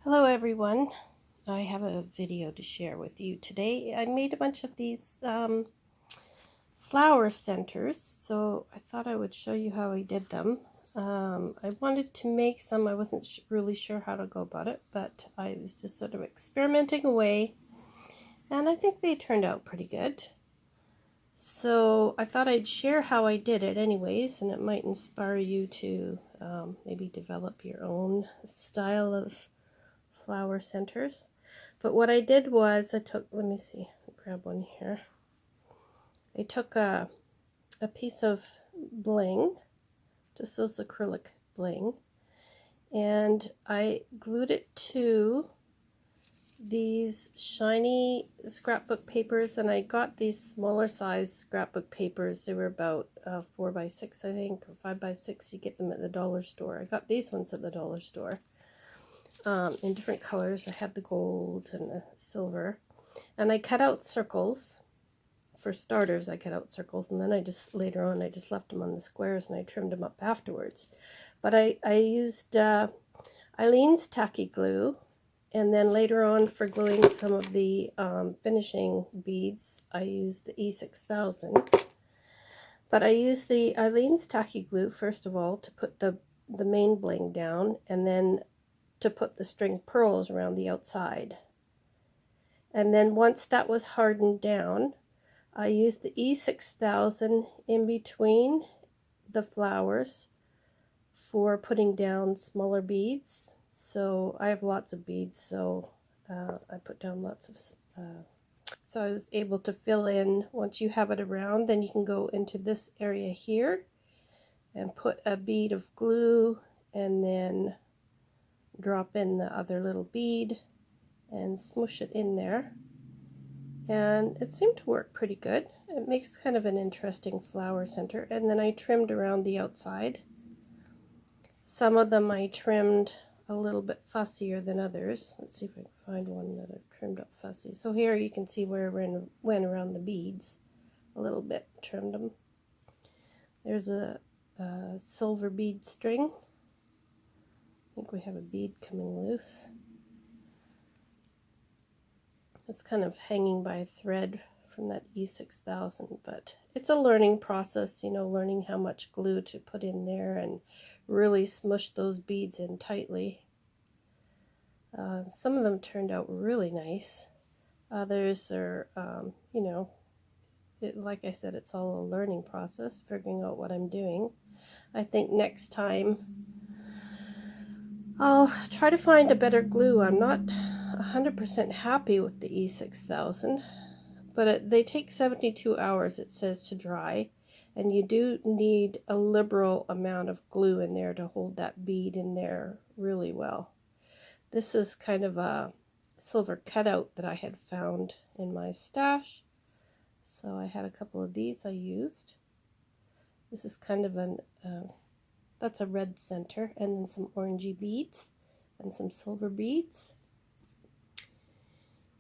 Hello everyone, I have a video to share with you today. I made a bunch of these flower centers, so I thought I would show you how I did them. I wanted to make some. I wasn't really sure how to go about it, but I was just sort of experimenting away, and I think they turned out pretty good. So I thought I'd share how I did it anyways, and it might inspire you to maybe develop your own style of flower centers. But what I did was I took, let me see, grab one here. I took a piece of bling, just those acrylic bling, and I glued it to these shiny scrapbook papers, and I got these smaller size scrapbook papers. They were about 4 by 6, I think, or 5 by 6. You get them at the dollar store. I got these ones at the dollar store. In different colors. I had the gold and the silver, and I cut out circles. For starters, I cut out circles, and then later on I just left them on the squares and I trimmed them up afterwards. But I used Aleene's Tacky glue, and then later on for gluing some of the finishing beads I used the E6000. But I used the Aleene's Tacky glue first of all to put the main bling down, and then to put the string pearls around the outside. And then once that was hardened down, I used the E6000 in between the flowers for putting down smaller beads. So I have lots of beads, so I put down lots of so I was able to fill in. Once you have it around, then you can go into this area here and put a bead of glue, and then drop in the other little bead and smoosh it in there, and it seemed to work pretty good. It makes kind of an interesting flower center. And then I trimmed around the outside. Some of them I trimmed a little bit fussier than others. Let's see if I can find one that I trimmed up fussy. So here you can see where I went around the beads a little bit, trimmed them. There's a silver bead string. I think we have a bead coming loose. It's kind of hanging by a thread from that E6000, but it's a learning process, you know, learning how much glue to put in there and really smush those beads in tightly. Some of them turned out really nice. Others are, you know, like I said, it's all a learning process, figuring out what I'm doing. I think next time I'll try to find a better glue. I'm not 100% happy with the E6000, but they take 72 hours, it says, to dry, and you do need a liberal amount of glue in there to hold that bead in there really well. This is kind of a silver cutout that I had found in my stash, so I had a couple of these I used. This is kind of an that's a red center, and then some orangey beads and some silver beads.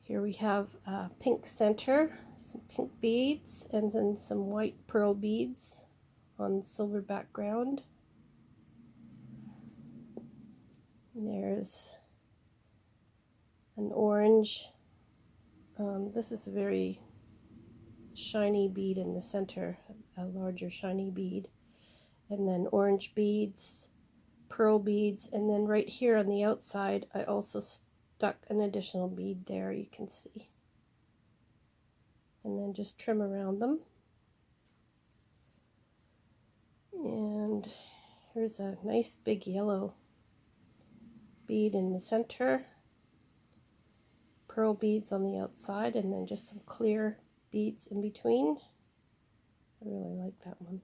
Here we have a pink center, some pink beads, and then some white pearl beads on silver background. And there's an orange. This is a very shiny bead in the center, a larger shiny bead. And then orange beads, pearl beads, and then right here on the outside I also stuck an additional bead there, you can see. And then just trim around them. And here's a nice big yellow bead in the center, pearl beads on the outside, and then just some clear beads in between. I really like that one.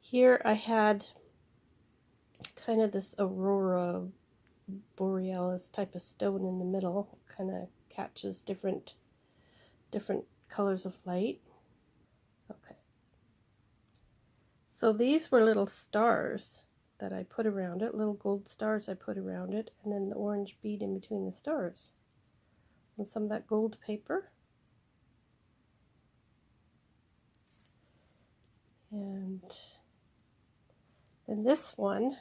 Here I had kind of this aurora borealis type of stone in the middle. It kind of catches different colors of light. Okay. So these were little stars that I put around it, little gold stars I put around it, and then the orange bead in between the stars. And some of that gold paper. And then this one,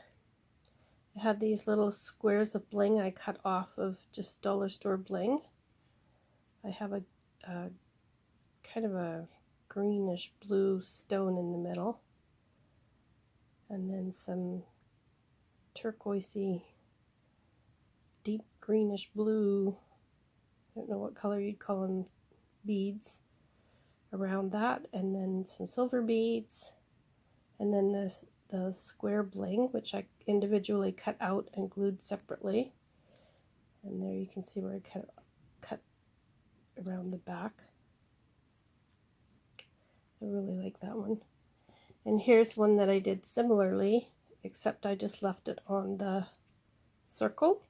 I had these little squares of bling I cut off of just dollar store bling. I have a kind of a greenish blue stone in the middle, and then some turquoisey deep greenish blue, I don't know what color you'd call them, beads around that, and then some silver beads, and then the square bling, which I individually cut out and glued separately. And there you can see where I cut around the back. I really like that one. And here's one that I did similarly, except I just left it on the circle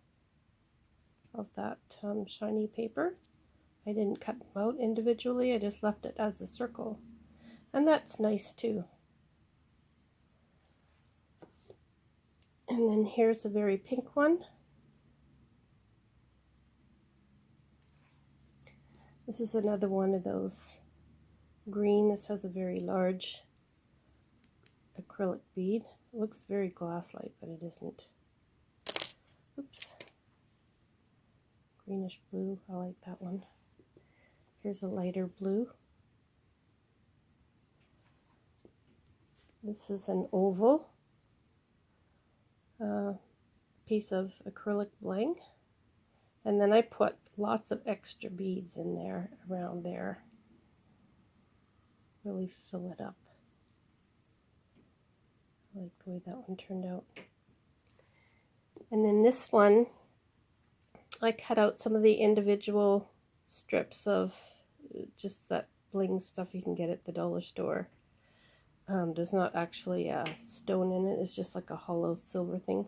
of that shiny paper. I didn't cut them out individually, I just left it as a circle. And that's nice too. And then here's a very pink one. This is another one of those green. This has a very large acrylic bead. It looks very glass-like, but it isn't. Oops. Greenish blue, I like that one. Here's a lighter blue. This is an oval piece of acrylic bling, and then I put lots of extra beads in there, around there. Really fill it up. I like the way that one turned out. And then this one, I cut out some of the individual strips of just that bling stuff you can get at the dollar store. There's not actually a stone in it, it's just like a hollow silver thing.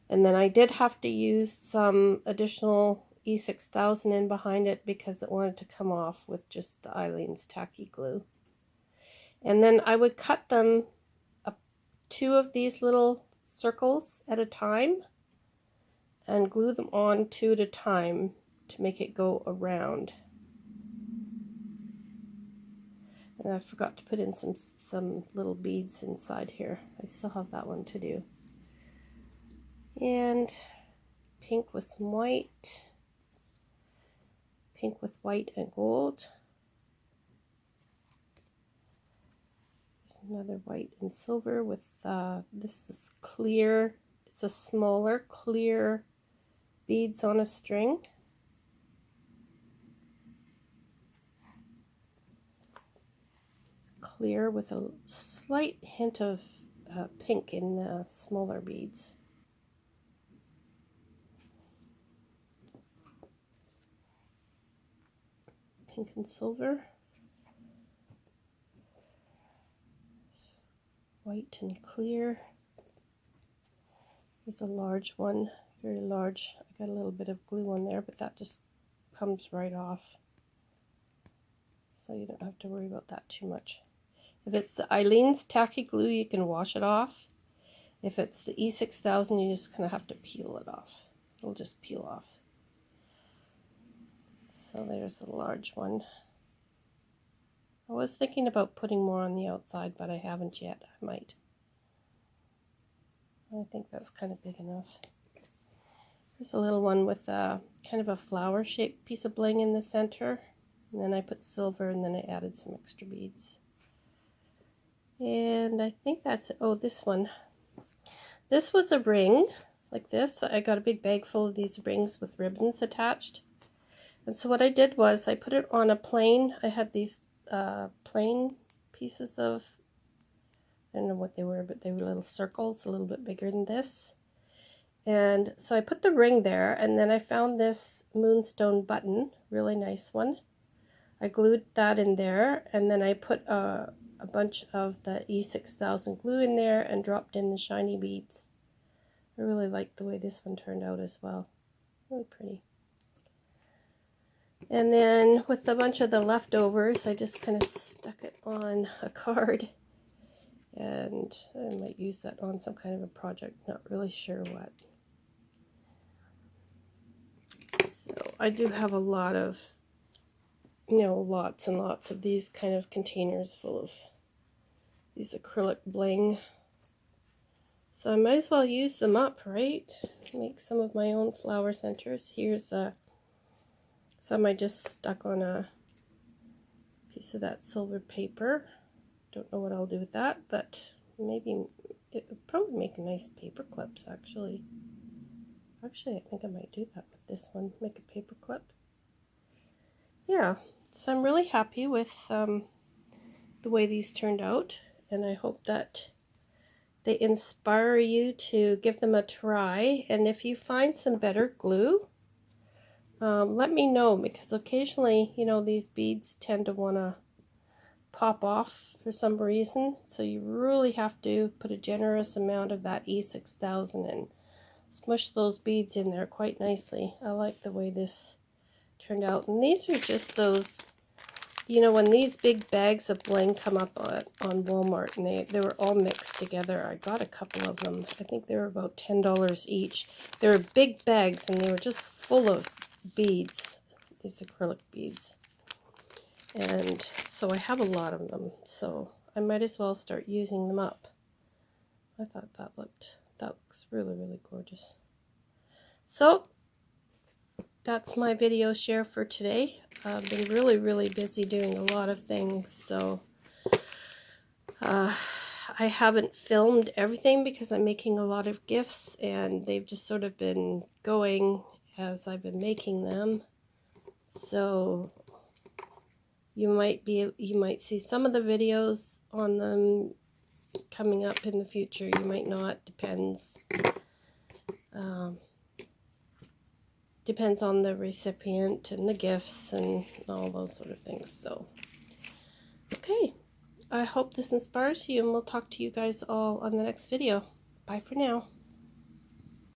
And then I did have to use some additional E6000 in behind it because it wanted to come off with just the Aleene's Tacky glue. And then I would cut them up 2 of these little circles at a time and glue them on 2 at a time to make it go around. And I forgot to put in some little beads inside here. I still have that one to do. And pink with some white. Pink with white and gold. There's another white and silver with, this is clear. It's a smaller clear beads on a string. Clear with a slight hint of pink in the smaller beads. Pink and silver. White and clear. Here's a large one, very large. I got a little bit of glue on there, but that just comes right off. So you don't have to worry about that too much. If it's the Aleene's Tacky glue, you can wash it off. If it's the E6000, you just kind of have to peel it off. It'll just peel off. So there's a large one. I was thinking about putting more on the outside, but I haven't yet. I might. I think that's kind of big enough. There's a little one with a kind of a flower-shaped piece of bling in the center. And then I put silver, and then I added some extra beads. And I think that's it. Oh, this one. This was a ring, like this. I got a big bag full of these rings with ribbons attached. And so what I did was I put it on a plane. I had these plain pieces of, I don't know what they were, but they were little circles, a little bit bigger than this. And so I put the ring there, and then I found this moonstone button, really nice one. I glued that in there, and then I put a bunch of the E6000 glue in there and dropped in the shiny beads. I really like the way this one turned out as well. Really pretty. And then with a bunch of the leftovers, I just kind of stuck it on a card. And I might use that on some kind of a project, not really sure what. So I do have a lot of, lots and lots of these kind of containers full of these acrylic bling So I might as well use them up, right? Make some of my own flower centers. Here's some I just stuck on a piece of that silver paper. Don't know what I'll do with that, but maybe it would probably make nice paper clips, actually. Actually, I think I might do that with this one. Make a paper clip. Yeah, so I'm really happy with the way these turned out, and I hope that they inspire you to give them a try. And if you find some better glue, let me know, because occasionally, you know, these beads tend to want to pop off for some reason, so you really have to put a generous amount of that E6000 and smush those beads in there quite nicely. I like the way this turned out. And these are just those, you know, when these big bags of bling come up on Walmart, and they were all mixed together. I got a couple of them. I think they were about $10 each. They were big bags, and they were just full of beads, these acrylic beads. And so I have a lot of them, so I might as well start using them up. I thought that looks really, really gorgeous. So that's my video share for today. I've been really, really busy doing a lot of things, so I haven't filmed everything because I'm making a lot of gifts, and they've just sort of been going as I've been making them. So you might see some of the videos on them coming up in the future. You might not. Depends on the recipient and the gifts and all those sort of things. So, okay. I hope this inspires you, and we'll talk to you guys all on the next video. Bye for now.